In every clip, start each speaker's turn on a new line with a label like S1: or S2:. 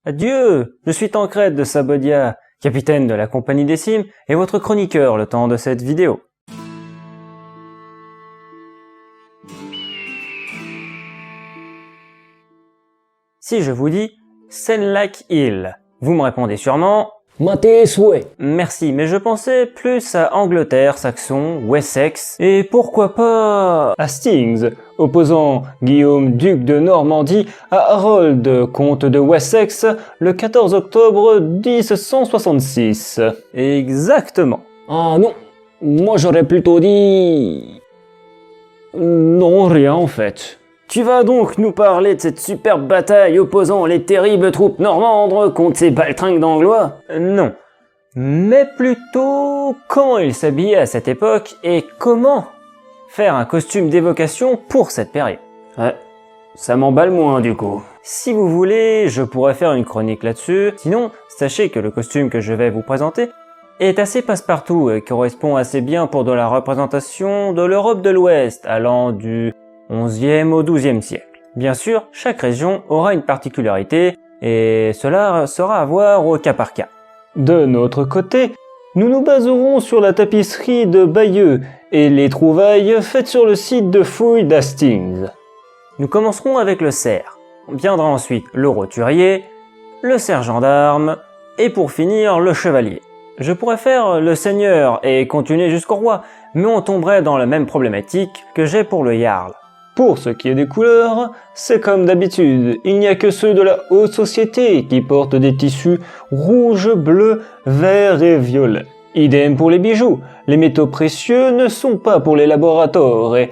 S1: Adieu, je suis Tancred de Sabodia, capitaine de la Compagnie des Cimes et votre chroniqueur le temps de cette vidéo. Si je vous dis Senlac Hill, vous me répondez sûrement
S2: Maté souhait.
S1: merci, mais je pensais plus à Angleterre, Saxon, Wessex et pourquoi pas Hastings, opposant Guillaume, duc de Normandie, à Harold, comte de Wessex, le 14 octobre 1166. Exactement.
S2: Ah non, moi j'aurais plutôt dit...
S1: Non, rien en fait. Tu vas donc nous parler de cette superbe bataille opposant les terribles troupes normandes contre ces baltringues d'anglois? Non. Mais plutôt comment ils s'habillaient à cette époque et comment faire un costume d'évocation pour cette période. Ouais, ça m'emballe moins du coup. Si vous voulez, je pourrais faire une chronique là-dessus. Sinon, sachez que le costume que je vais vous présenter est assez passe-partout et correspond assez bien pour de la représentation de l'Europe de l'Ouest allant du 11e au 12e siècle. Bien sûr, chaque région aura une particularité et cela sera à voir au cas par cas. De notre côté, nous nous baserons sur la tapisserie de Bayeux et les trouvailles faites sur le site de fouilles d'Hastings. Nous commencerons avec le cerf. Viendra ensuite le roturier, le sergent d'armes et pour finir le chevalier. Je pourrais faire le seigneur et continuer jusqu'au roi, mais on tomberait dans la même problématique que j'ai pour le jarl. Pour ce qui est des couleurs, c'est comme d'habitude, il n'y a que ceux de la haute société qui portent des tissus rouge, bleu, vert et violet. Idem pour les bijoux, les métaux précieux ne sont pas pour les laboratoires et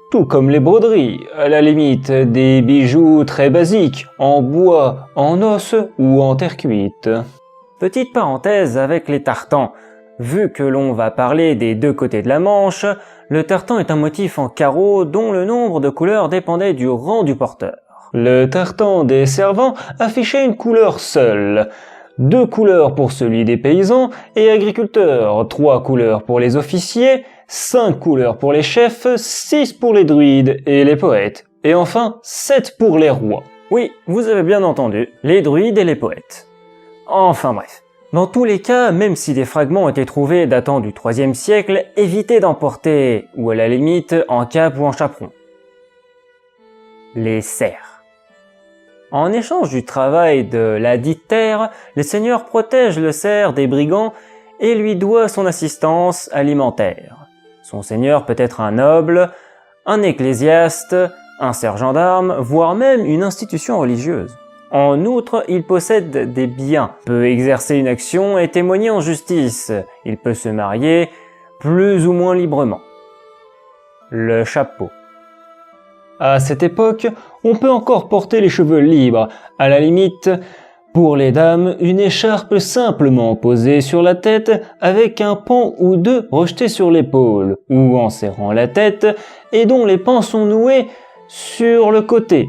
S1: tout comme les broderies, à la limite des bijoux très basiques, en bois, en os ou en terre cuite. Petite parenthèse avec les tartans. Vu que l'on va parler des deux côtés de la Manche, le tartan est un motif en carreau dont le nombre de couleurs dépendait du rang du porteur. Le tartan des servants affichait une couleur seule. 2 couleurs pour celui des paysans et agriculteurs, 3 couleurs pour les officiers, 5 couleurs pour les chefs, 6 pour les druides et les poètes, et enfin 7 pour les rois. Oui, vous avez bien entendu, les druides et les poètes. Enfin bref. Dans tous les cas, même si des fragments étaient trouvés datant du 3e siècle, évitez d'en porter, ou à la limite en cape ou en chaperon. Les serfs. En échange du travail de la dite terre, les seigneurs protègent le cerf des brigands et lui doivent son assistance alimentaire. Son seigneur peut être un noble, un ecclésiaste, un sergent d'armes, voire même une institution religieuse. En outre, il possède des biens, peut exercer une action et témoigner en justice. Il peut se marier plus ou moins librement. Le chapeau. À cette époque, on peut encore porter les cheveux libres. À la limite, pour les dames, une écharpe simplement posée sur la tête avec un pan ou deux rejetés sur l'épaule, ou en serrant la tête, et dont les pans sont noués sur le côté.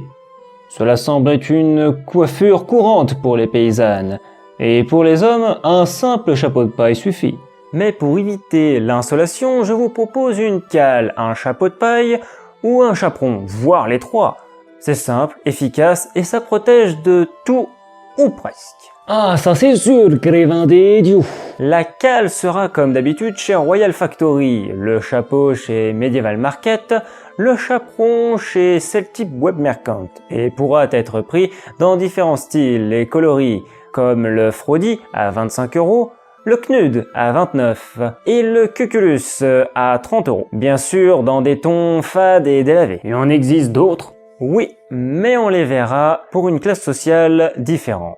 S1: Cela semble être une coiffure courante pour les paysannes, et pour les hommes, un simple chapeau de paille suffit. Mais pour éviter l'insolation, je vous propose une cale, un chapeau de paille ou un chaperon, voire les trois. C'est simple, efficace et ça protège de tout ou presque.
S2: Ah, ça c'est sûr, crévin des dieux.
S1: La cale sera comme d'habitude chez Royal Factory, le chapeau chez Medieval Market, le chaperon chez Celtic Web Merchant et pourra être pris dans différents styles et coloris comme le Frodi à 25 €, le Knud à 29 et le Cuculus à 30 €. Bien sûr dans des tons fades et délavés. Il en existe d'autres. Oui, mais on les verra pour une classe sociale différente.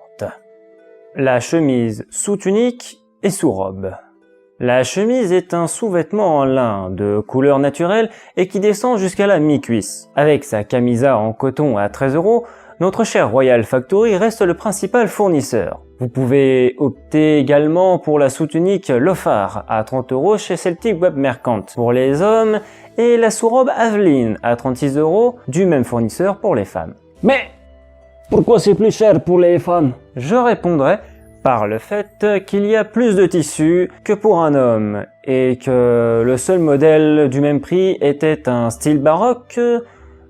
S1: La chemise sous-tunique et sous-robe. La chemise est un sous-vêtement en lin de couleur naturelle et qui descend jusqu'à la mi-cuisse. Avec sa camisa en coton à 13 €, notre cher Royal Factory reste le principal fournisseur. Vous pouvez opter également pour la sous-tunique Lofar à 30 € chez Celtic Web Merchant pour les hommes et la sous-robe Aveline à 36 € du même fournisseur pour les femmes.
S2: Mais pourquoi c'est plus cher pour les femmes?
S1: Je répondrai par le fait qu'il y a plus de tissu que pour un homme et que le seul modèle du même prix était un style baroque,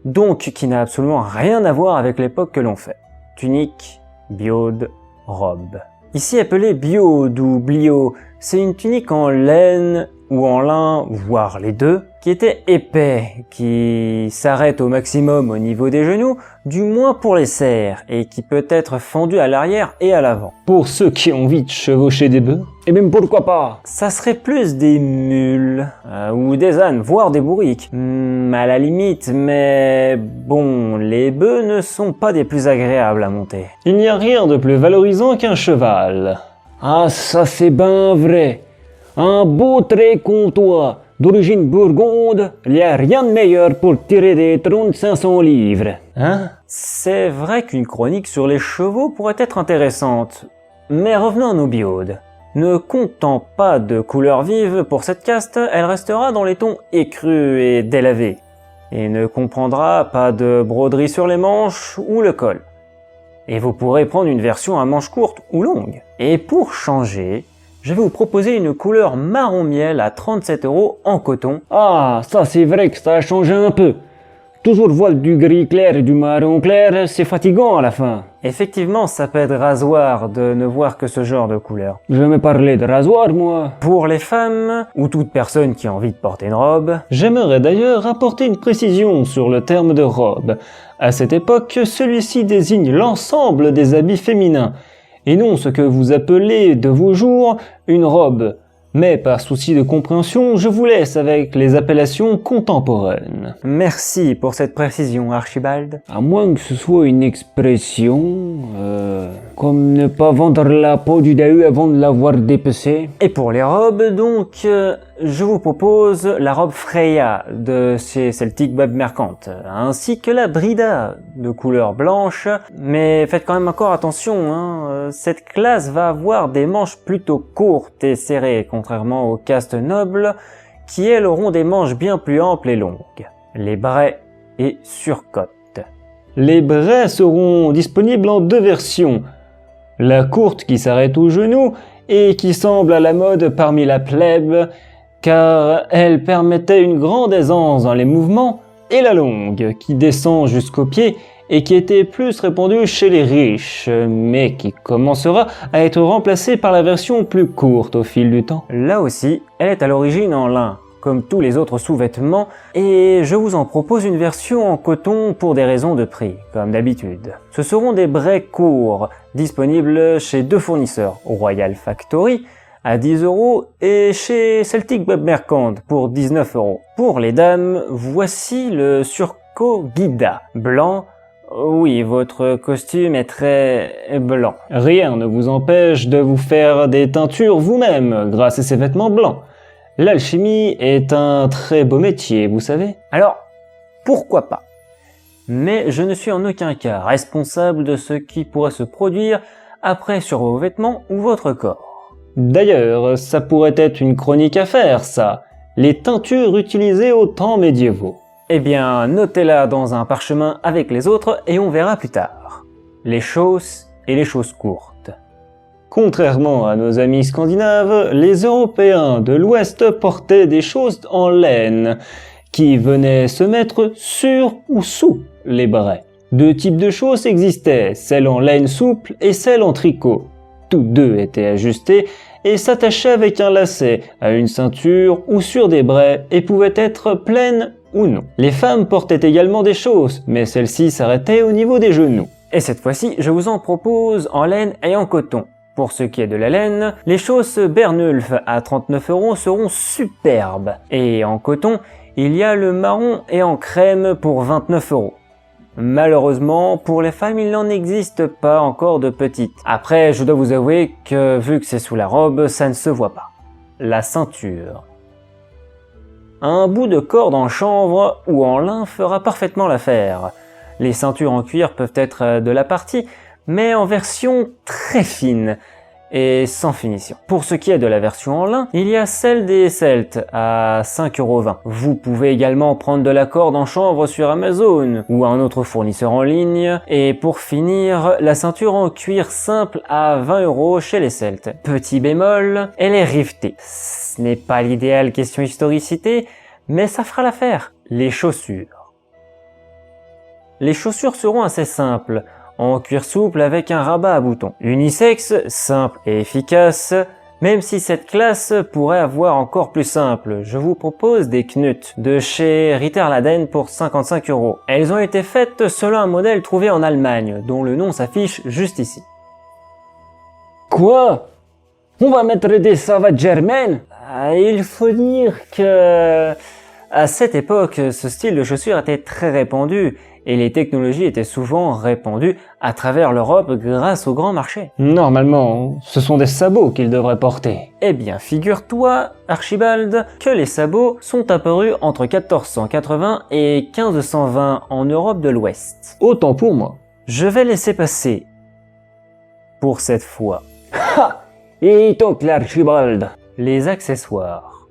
S1: donc qui n'a absolument rien à voir avec l'époque que l'on fait. Tunique Biaude, robe. Ici appelée biaude ou blio, c'est une tunique en laine ou en lin, voire les deux, qui était épais, qui s'arrête au maximum au niveau des genoux, du moins pour les cerfs, et qui peut être fendu à l'arrière et à l'avant.
S2: Pour ceux qui ont envie de chevaucher des bœufs, et même pourquoi pas?
S1: Ça serait plus des mules, ou des ânes, voire des bourriques. À la limite, mais bon, les bœufs ne sont pas des plus agréables à monter.
S2: Il n'y a rien de plus valorisant qu'un cheval. Ah, ça c'est ben vrai. Un beau trait comtois, d'origine burgonde, il n'y a rien de meilleur pour tirer des troncs de 500 livres. Hein?
S1: C'est vrai qu'une chronique sur les chevaux pourrait être intéressante, mais revenons à nos biaudes. Ne comptant pas de couleurs vives pour cette caste, elle restera dans les tons écrus et délavés, et ne comprendra pas de broderie sur les manches ou le col. Et vous pourrez prendre une version à manches courtes ou longues. Et pour changer, je vais vous proposer une couleur marron miel à 37 € en coton.
S2: Ah, ça c'est vrai que ça a changé un peu. Toujours voir du gris clair et du marron clair, c'est fatigant à la fin.
S1: Effectivement, ça peut être rasoir de ne voir que ce genre de couleur.
S2: Je vais me parler de rasoir, moi.
S1: Pour les femmes, ou toute personne qui a envie de porter une robe,
S2: J'aimerais d'ailleurs apporter une précision sur le terme de robe. À cette époque, celui-ci désigne l'ensemble des habits féminins, et non ce que vous appelez de vos jours une robe. Mais par souci de compréhension, je vous laisse avec les appellations contemporaines.
S1: merci pour cette précision, Archibald.
S2: À moins que ce soit une expression, comme ne pas vendre la peau du Dahu avant de l'avoir dépecé.
S1: Et pour les robes, donc, je vous propose la robe Freya de chez Celtic Web Mercante, ainsi que la Brida de couleur blanche, mais faites quand même encore attention, hein, cette classe va avoir des manches plutôt courtes et serrées, contrairement aux castes nobles, qui elles auront des manches bien plus amples et longues. Les braies et surcotes.
S2: Les braies seront disponibles en deux versions. La courte qui s'arrête au genou et qui semble à la mode parmi la plèbe, car elle permettait une grande aisance dans les mouvements, et la longue qui descend jusqu'aux pieds et qui était plus répandue chez les riches, mais qui commencera à être remplacée par la version plus courte au fil du temps.
S1: Là aussi, elle est à l'origine en lin, comme tous les autres sous-vêtements, et je vous en propose une version en coton pour des raisons de prix, comme d'habitude. Ce seront des braies courts, disponibles chez deux fournisseurs, Royal Factory à 10 € et chez Celtic Web Mercante pour 19 €. Pour les dames, voici le surco Guida, blanc. Oui, votre costume est très blanc.
S2: Rien ne vous empêche de vous faire des teintures vous-même grâce à ces vêtements blancs. L'alchimie est un très beau métier, vous savez.
S1: Alors, pourquoi pas? Mais je ne suis en aucun cas responsable de ce qui pourrait se produire après sur vos vêtements ou votre corps.
S2: D'ailleurs, ça pourrait être une chronique à faire, ça. Les teintures utilisées aux temps médiévaux.
S1: Eh bien, notez-la dans un parchemin avec les autres et on verra plus tard. Les chausses et les choses courtes.
S2: Contrairement à nos amis scandinaves, les Européens de l'Ouest portaient des choses en laine, qui venaient se mettre sur ou sous les braies. Deux types de chausses existaient, celles en laine souple et celles en tricot. Toutes deux étaient ajustées et s'attachaient avec un lacet à une ceinture ou sur des braies et pouvaient être pleines ou non. Les femmes portaient également des chausses, mais celles-ci s'arrêtaient au niveau des genoux.
S1: Et cette fois-ci, je vous en propose en laine et en coton. Pour ce qui est de la laine, les chausses Bernulf à 39 € seront superbes. Et en coton, il y a le marron et en crème pour 29 €. Malheureusement, pour les femmes, il n'en existe pas encore de petites. Après, je dois vous avouer que vu que c'est sous la robe, ça ne se voit pas. La ceinture. Un bout de corde en chanvre ou en lin fera parfaitement l'affaire. Les ceintures en cuir peuvent être de la partie, mais en version très fine et sans finition. Pour ce qui est de la version en lin, il y a celle des Celtes à 5,20 €. Vous pouvez également prendre de la corde en chanvre sur Amazon ou un autre fournisseur en ligne. Et pour finir, la ceinture en cuir simple à 20 € chez les Celtes. Petit bémol, elle est rivetée. Ce n'est pas l'idéal question historicité, mais ça fera l'affaire. Les chaussures. Les chaussures seront assez simples, en cuir souple avec un rabat à boutons. Unisexe, simple et efficace, même si cette classe pourrait avoir encore plus simple. Je vous propose des Knut de chez Ritter Laden pour 55 €. Elles ont été faites selon un modèle trouvé en Allemagne, dont le nom s'affiche juste ici.
S2: Quoi? On va mettre des savates germaines?
S1: Il faut dire que à cette époque, ce style de chaussures était très répandu et les technologies étaient souvent répandues à travers l'Europe grâce au grand marché.
S2: Normalement, ce sont des sabots qu'ils devraient porter.
S1: Eh bien, figure-toi, Archibald, que les sabots sont apparus entre 1480 et 1520 en Europe de l'Ouest.
S2: Autant pour moi.
S1: Je vais laisser passer pour cette fois.
S2: Ha! Et toc l'Archibald.
S1: Les accessoires.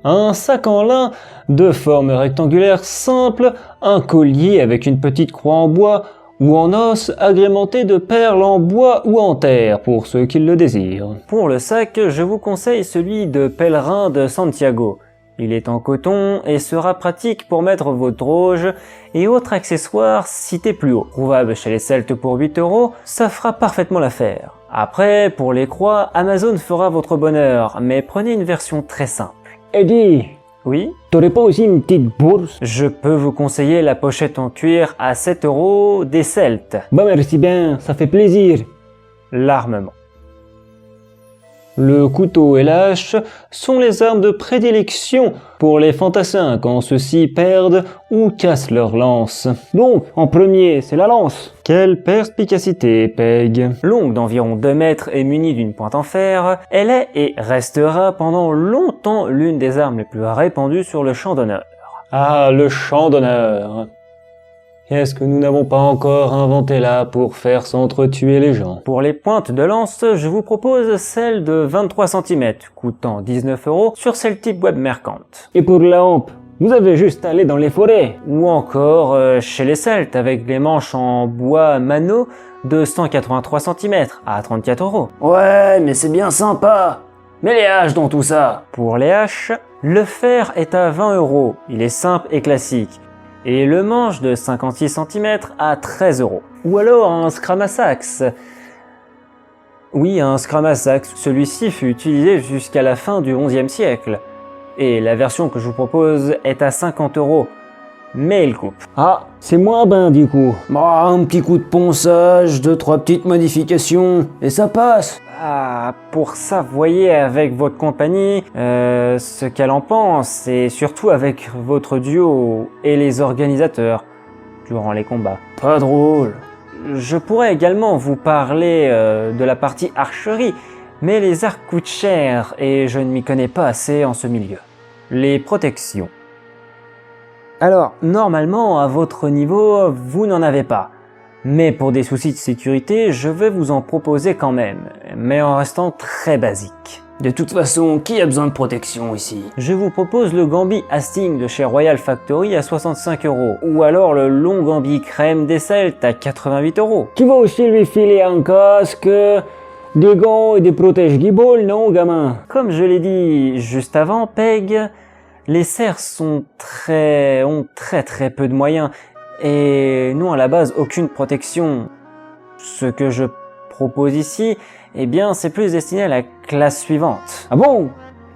S2: Un sac en lin de forme rectangulaire simple, un collier avec une petite croix en bois ou en os agrémenté de perles en bois ou en terre pour ceux qui le désirent.
S1: Pour le sac, je vous conseille celui de pèlerin de Santiago. Il est en coton et sera pratique pour mettre vos droges et autres accessoires cités plus haut. Trouvable chez les Celtes pour 8 €, ça fera parfaitement l'affaire. Après, pour les croix, Amazon fera votre bonheur, mais prenez une version très simple.
S2: Eddie,
S1: Oui?
S2: t'aurais pas aussi une petite bourse?
S1: Je peux vous conseiller la pochette en cuir à 7 € des Celtes.
S2: Bah merci bien, ça fait plaisir.
S1: L'armement.
S2: Le couteau et la hache sont les armes de prédilection pour les fantassins quand ceux-ci perdent ou cassent leur lance. Donc, en premier, c'est la lance. Quelle perspicacité, Peg.
S1: Longue d'environ 2 mètres et munie d'une pointe en fer, elle est et restera pendant longtemps l'une des armes les plus répandues sur le champ d'honneur.
S2: Ah, le champ d'honneur. Qu'est-ce que nous n'avons pas encore inventé là pour faire s'entretuer les gens?
S1: Pour les pointes de lance, je vous propose celle de 23 cm, coûtant 19 € sur celle type web mercante.
S2: Et pour la hampe, vous avez juste à aller dans les forêts.
S1: Ou encore chez les Celtes avec les manches en bois mano de 183 cm à 34 €.
S2: Ouais, mais c'est bien sympa. Mais les haches dans tout ça.
S1: Pour les haches, le fer est à 20 €, il est simple et classique. Et le manche de 56 cm à 13 €. Ou alors un scramasax. Oui, un scramasax. Celui-ci fut utilisé jusqu'à la fin du XIe siècle. Et la version que je vous propose est à 50 €. Mais il coupe.
S2: Ah, c'est moins ben du coup. Bah, un petit coup de ponçage, 2-3 petites modifications, et ça passe.
S1: Ah, pour ça, voyez avec votre compagnie ce qu'elle en pense, et surtout avec votre duo et les organisateurs durant les combats.
S2: Pas drôle.
S1: Je pourrais également vous parler de la partie archerie, mais les arcs coûtent cher et je ne m'y connais pas assez en ce milieu. Les protections. Alors, normalement, à votre niveau, vous n'en avez pas. Mais pour des soucis de sécurité, je vais vous en proposer quand même, mais en restant très basique.
S2: De toute façon, qui a besoin de protection ici?
S1: Je vous propose le Gambi Hastings de chez Royal Factory à 65 €, ou alors le long Gambi crème des Celtes à 88 €.
S2: Tu vas aussi lui filer un casque, des gants et des protège-guibolles, non, gamin?
S1: Comme je l'ai dit juste avant, Peg, les cerfs ont très peu de moyens et n'ont à la base aucune protection. Ce que je propose ici, eh bien, c'est plus destiné à la classe suivante.
S2: Ah bon?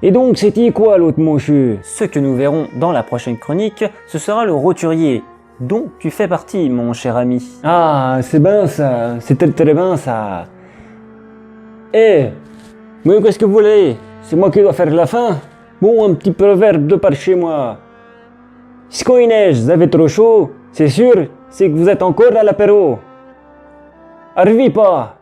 S2: Et donc, c'était quoi l'autre monsieur?
S1: Ce que nous verrons dans la prochaine chronique, ce sera le roturier, dont tu fais partie, mon cher ami.
S2: Ah, c'est bien ça, c'est très bien ça. Eh, mais qu'est-ce que vous voulez? C'est moi qui dois faire la fin? Bon, un petit proverbe de par chez moi. Si quand il neige, vous avez trop chaud, c'est sûr, c'est que vous êtes encore à l'apéro. Arrivez pas!